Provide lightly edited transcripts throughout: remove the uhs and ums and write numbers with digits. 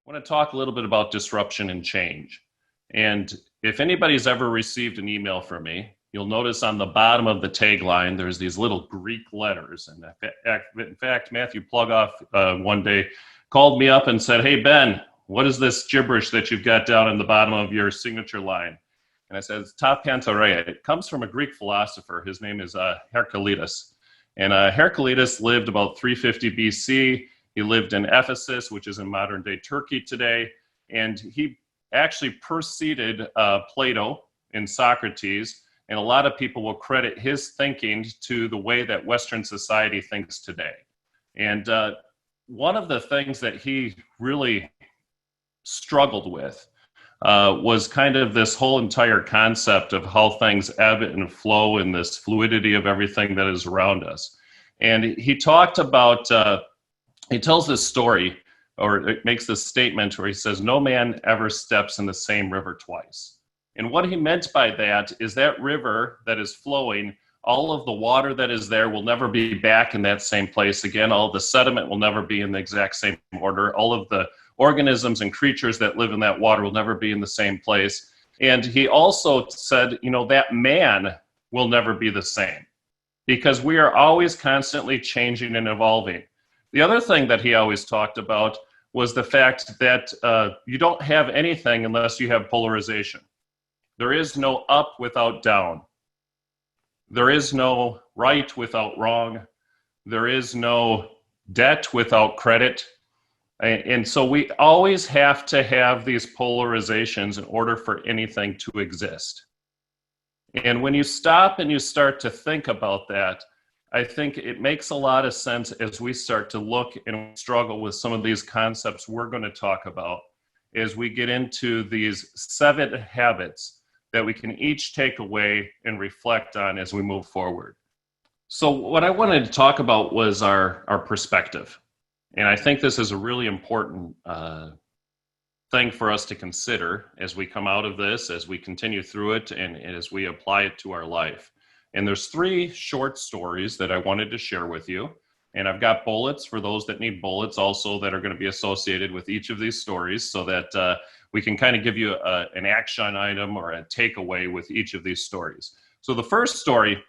I want to talk a little bit about disruption and change. And if anybody's ever received an email from me, you'll notice on the bottom of the tagline, there's these little Greek letters. And in fact, Matthew Plugoff one day called me up and said, "Hey, Ben, what is this gibberish that you've got down in the bottom of your signature line?" And I said, "It's ta pantareia." It comes from a Greek philosopher. His name is Heraclitus. And Heraclitus lived about 350 BC. He lived in Ephesus, which is in modern day Turkey today. And he actually preceded Plato and Socrates. And a lot of people will credit his thinking to the way that Western society thinks today. And one of the things that he really struggled with was kind of this whole entire concept of how things ebb and flow in this fluidity of everything that is around us. And he talked about, he tells this story, or it makes this statement where he says, "No man ever steps in the same river twice." And what he meant by that is that river that is flowing, all of the water that is there will never be back in that same place again. All the sediment will never be in the exact same order. All of the organisms and creatures that live in that water will never be in the same place. And he also said, that man will never be the same because we are always constantly changing and evolving. The other thing that he always talked about was the fact that you don't have anything unless you have polarization. There is no up without down. There is no right without wrong. There is no debt without credit. And so we always have to have these polarizations in order for anything to exist. And when you stop and you start to think about that, I think it makes a lot of sense as we start to look and struggle with some of these concepts we're going to talk about as we get into these 7 habits that we can each take away and reflect on as we move forward. So what I wanted to talk about was our perspective. And I think this is a really important thing for us to consider as we come out of this, as we continue through it, and as we apply it to our life. And there's 3 short stories that I wanted to share with you. And I've got bullets for those that need bullets also that are going to be associated with each of these stories so that we can kind of give you an action item or a takeaway with each of these stories. So the first story,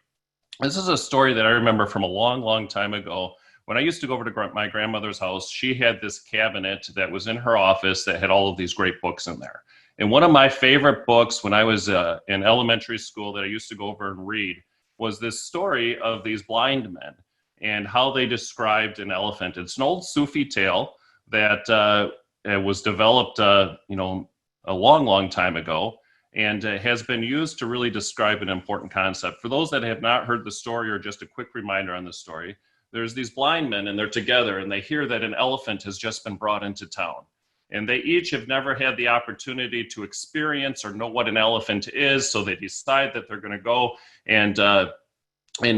this is a story that I remember from a long, long time ago. When I used to go over to my grandmother's house, she had this cabinet that was in her office that had all of these great books in there. And one of my favorite books when I was in elementary school that I used to go over and read was this story of these blind men and how they described an elephant. It's an old Sufi tale that was developed, a long, long time ago, and has been used to really describe an important concept. For those that have not heard the story, or just a quick reminder on the story, there's these blind men and they're together and they hear that an elephant has just been brought into town. And they each have never had the opportunity to experience or know what an elephant is, so they decide that they're going to go and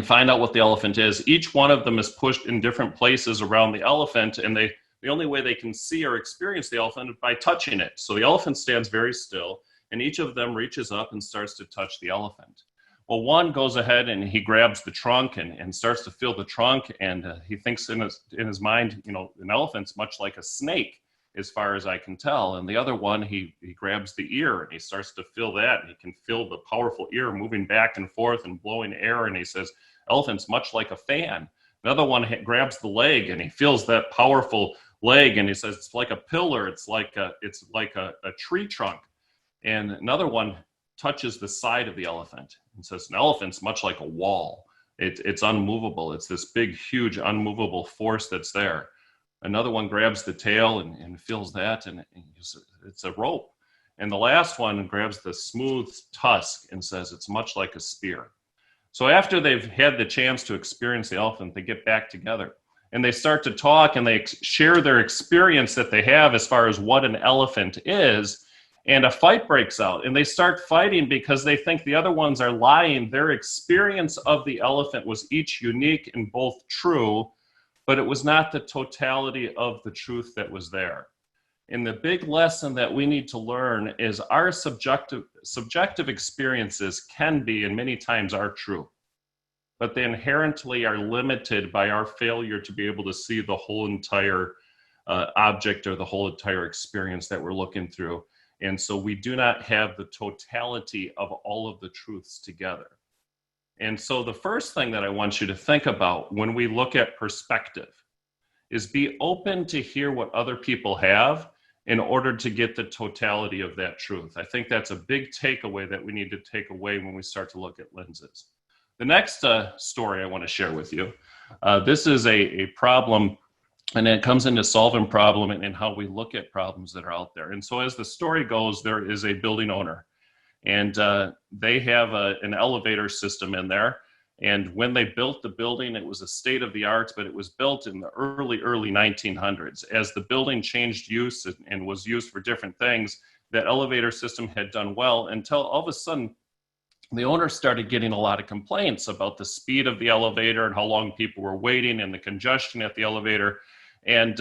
find out what the elephant is. Each one of them is pushed in different places around the elephant, and the only way they can see or experience the elephant is by touching it. So the elephant stands very still, and each of them reaches up and starts to touch the elephant. Well, one goes ahead and he grabs the trunk and starts to feel the trunk, and he thinks in his mind, an elephant's much like a snake, as far as I can tell. And the other one, he grabs the ear and he starts to feel that, and he can feel the powerful ear moving back and forth and blowing air, and he says, "Elephant's much like a fan." Another one grabs the leg and he feels that powerful leg, and he says, "It's like a pillar, it's like a tree trunk." And another one touches the side of the elephant and says, "An elephant's much like a wall. It's unmovable. It's this big, huge, unmovable force that's there." Another one grabs the tail and feels that, and it's a rope. And the last one grabs the smooth tusk and says, "It's much like a spear." So after they've had the chance to experience the elephant, they get back together and they start to talk and they share their experience that they have as far as what an elephant is. And a fight breaks out, and they start fighting because they think the other ones are lying. Their experience of the elephant was each unique and both true, but it was not the totality of the truth that was there. And the big lesson that we need to learn is our subjective experiences can be, and many times are, true, but they inherently are limited by our failure to be able to see the whole entire object or the whole entire experience that we're looking through. And so we do not have the totality of all of the truths together. And so the first thing that I want you to think about when we look at perspective is be open to hear what other people have in order to get the totality of that truth. I think that's a big takeaway that we need to take away when we start to look at lenses. The next story I want to share with you, this is a problem, and it comes into solving problem and how we look at problems that are out there. And so as the story goes, there is a building owner, and they have an elevator system in there. And when they built the building, it was a state of the art, but it was built in the early 1900s. As the building changed use and was used for different things, that elevator system had done well until all of a sudden, the owner started getting a lot of complaints about the speed of the elevator and how long people were waiting and the congestion at the elevator. And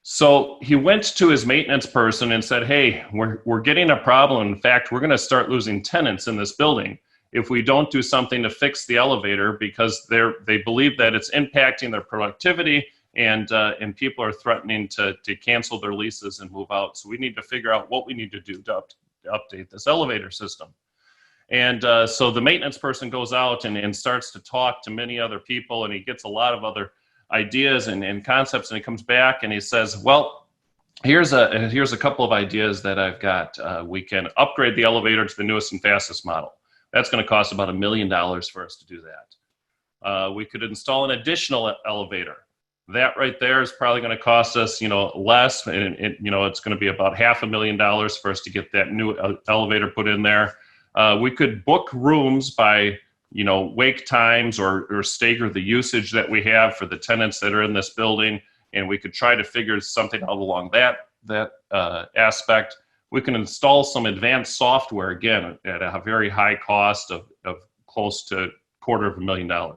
so he went to his maintenance person and said, hey, we're getting a problem. In fact, we're going to start losing tenants in this building if we don't do something to fix the elevator, because they believe that it's impacting their productivity, and people are threatening to cancel their leases and move out. So we need to figure out what we need to do to update this elevator system. And so the maintenance person goes out and starts to talk to many other people, and he gets a lot of other ideas and concepts, and he comes back and he says, well, here's a couple of ideas that I've got. We can upgrade the elevator to the newest and fastest model. That's going to cost about $1 million for us to do that. We could install an additional elevator. That right there is probably going to cost us, less, and it's going to be about $500,000 for us to get that new elevator put in there. We could book rooms by, wake times or stagger the usage that we have for the tenants that are in this building, and we could try to figure something out along that aspect. We can install some advanced software, again, at a very high cost of close to $250,000.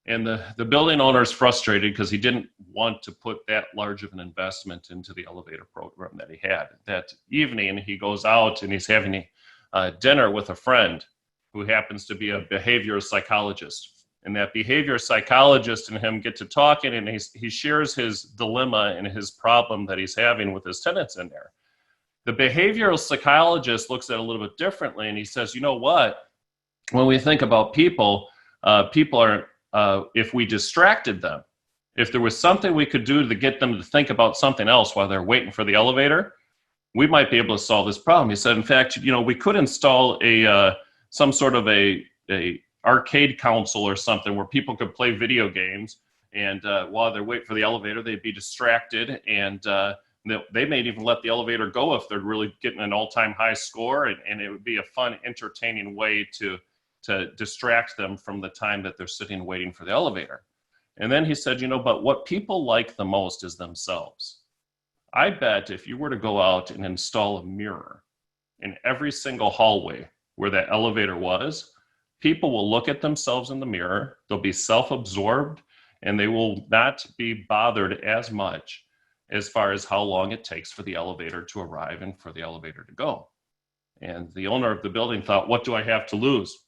And the building owner is frustrated because he didn't want to put that large of an investment into the elevator program that he had. That evening, he goes out and he's having dinner with a friend who happens to be a behavioral psychologist. And that behavior psychologist and him get to talking, and he shares his dilemma and his problem that he's having with his tenants in there. The behavioral psychologist looks at it a little bit differently, and he says, you know what? When we think about people are, if we distracted them, if there was something we could do to get them to think about something else while they're waiting for the elevator, we might be able to solve this problem. He said, in fact, we could install some sort of a arcade console or something where people could play video games, and while they're waiting for the elevator, they'd be distracted, and they may even let the elevator go if they're really getting an all-time high score, and it would be a fun, entertaining way to distract them from the time that they're sitting waiting for the elevator. And then he said, but what people like the most is themselves. I bet if you were to go out and install a mirror in every single hallway where that elevator was, people will look at themselves in the mirror, they'll be self-absorbed, and they will not be bothered as much as far as how long it takes for the elevator to arrive and for the elevator to go. And the owner of the building thought, what do I have to lose?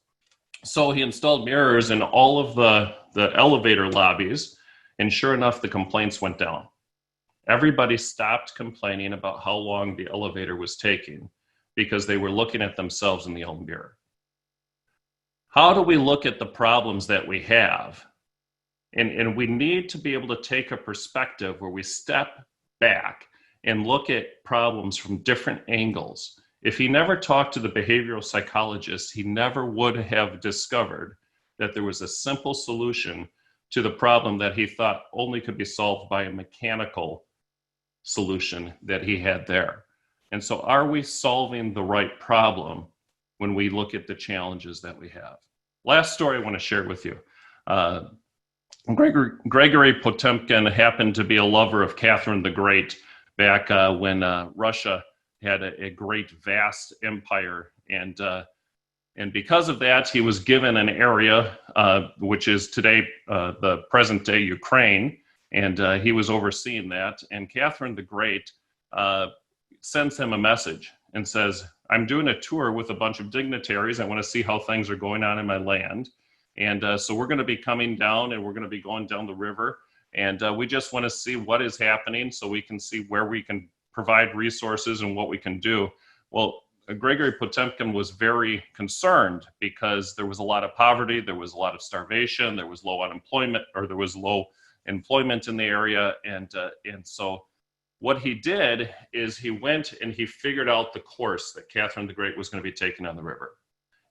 So he installed mirrors in all of the elevator lobbies, and sure enough, the complaints went down. Everybody stopped complaining about how long the elevator was taking because they were looking at themselves in the own mirror. How do we look at the problems that we have? And we need to be able to take a perspective where we step back and look at problems from different angles. If he never talked to the behavioral psychologist, he never would have discovered that there was a simple solution to the problem that he thought only could be solved by a mechanical solution that he had there. And so are we solving the right problem when we look at the challenges that we have? Last story I want to share with you. Gregory Potemkin happened to be a lover of Catherine the Great back when Russia had a great, vast empire. And because of that, he was given an area, which is today the present-day Ukraine, and he was overseeing that. And Catherine the Great sends him a message and says, I'm doing a tour with a bunch of dignitaries. I want to see how things are going on in my land. And so we're going to be coming down, and we're going to be going down the river. And we just want to see what is happening so we can see where we can provide resources and what we can do. Well, Gregory Potemkin was very concerned because there was a lot of poverty, there was a lot of starvation, there was low unemployment, or there was low employment in the area. And so what he did is he went and he figured out the course that Catherine the Great was going to be taking on the river.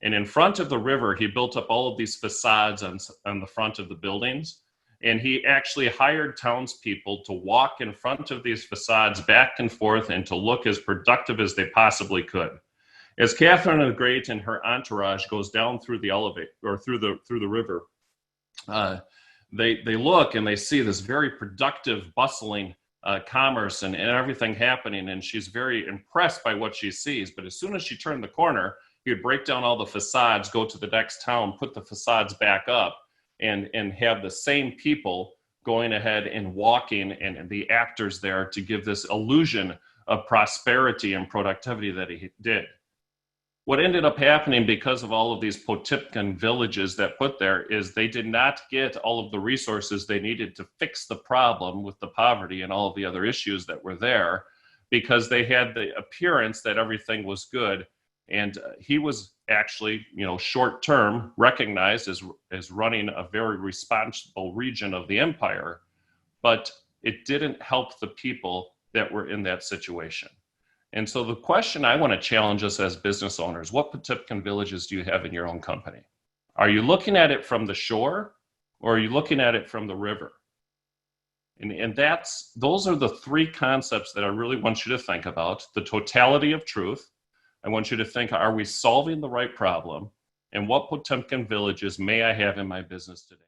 And in front of the river, he built up all of these facades on the front of the buildings. And he actually hired townspeople to walk in front of these facades back and forth and to look as productive as they possibly could. As Catherine the Great and her entourage goes down through the elevator or through the river, they look and they see this very productive, bustling commerce and everything happening. And she's very impressed by what she sees. But as soon as she turned the corner, he would break down all the facades, go to the next town, put the facades back up, and have the same people going ahead and walking and the actors there to give this illusion of prosperity and productivity that he did. What ended up happening because of all of these Potemkin villages that put there is they did not get all of the resources they needed to fix the problem with the poverty and all of the other issues that were there, because they had the appearance that everything was good. And he was actually, short term recognized as running a very responsible region of the empire, but it didn't help the people that were in that situation. And so the question I want to challenge us as business owners: what Potemkin villages do you have in your own company? Are you looking at it from the shore, or are you looking at it from the river? And those are the three concepts that I really want you to think about: the totality of truth. I want you to think, are we solving the right problem? And what Potemkin villages may I have in my business today?